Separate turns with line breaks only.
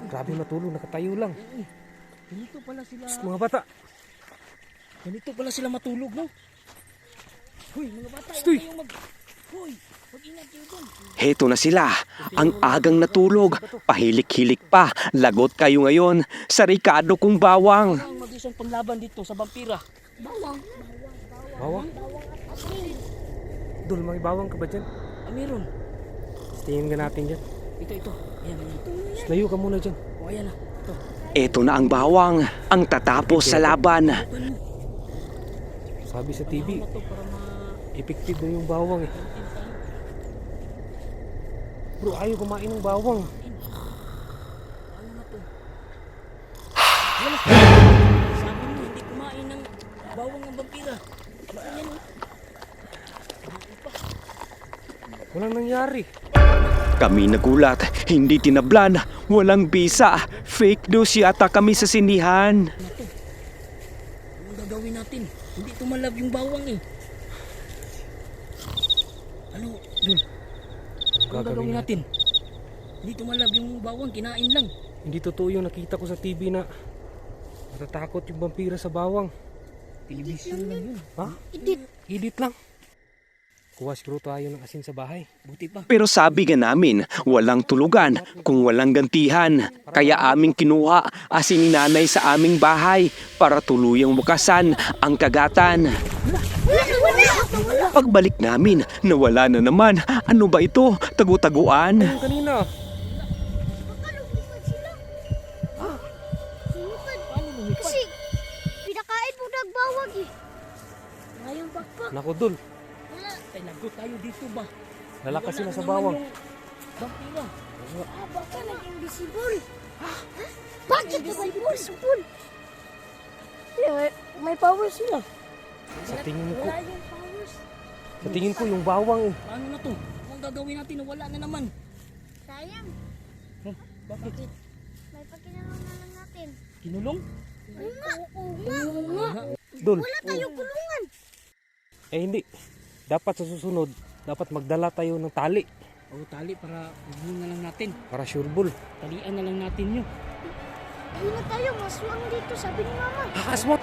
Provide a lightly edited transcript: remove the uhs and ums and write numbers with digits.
Grabe matulog, nakatayo lang.
Ganito pala sila.
Psst, mga bata.
Ganito pala sila matulog, no? Hoy, mga bata,
Stoy!
Hoy, mag-ingat kayo dun.
Heto na sila, ang agang natulog, pahilik-hilik pa, lagot kayo ngayon sa Ricardo kong bawang.
Ang mag-isang panlaban dito sa vampira. Bawang.
Bawang? Dul, may bawang ka ba dyan?
Meron.
Tingin ka natin dyan.
Ito. Ayan.
Layo ka muna dyan.
O, ayan na. Ito.
Eto na ang bawang, ang tatapos sa laban.
Sabi sa TV,
Ito para
effective na yung bawang eh. Bro, ayaw kumain ng bawang.
Ano na to? Wala. Sabi mo, hindi kumain ng bawang ng vampira. Ayan, oh.
Walang nangyari.
Kami nagulat, hindi tinablan, walang bisa. Fake news yata kami sa sinihan.
Anong gagawin natin? Hindi tumalab yung bawang eh. Ano? Dul, anong gagawin natin? Hindi tumalab yung bawang, kinain lang.
Hindi totoo yung nakita ko sa TV na natatakot yung vampira sa bawang.
Television lang yun.
Ha? Edit lang. Kuha siguro tayo ng asin sa bahay.
Buti pa.
Pero sabi nga namin, walang tulugan kung walang gantihan. Kaya aming kinuha asin ni nanay sa aming bahay para tuluyang bukasan ang kagatan. Pagbalik namin, nawala na naman. Ano ba ito? Tagu-taguan?
Yung kanina.
Kasi pinakain mo nagbawag eh. Ngayong bakbak.
Naku, Dul.
Wala.
Ay, lagot tayo dito ba?
Nalakas
Wala
sila
na
sa
naman
bawang.
yung vampira.
Baka naging visible. Bakit naman visible? Yeah, may power sila.
Sa tingin ko,
Wala yung powers.
sa tingin ko yung bawang eh.
Paano na to? Anong gagawin natin na wala na naman?
Sayang.
Bakit?
May pakinalong na lang natin.
Kinulong?
Oo nga.
Dul.
Wala tayong kulungan.
Eh hindi. Dapat sa susunod, dapat magdala tayo ng tali
O tali para huwag na lang natin.
para sure ball.
Talian na lang natin yun.
Ayun na tayo, maswang dito, sabi ni mama.
Aswang!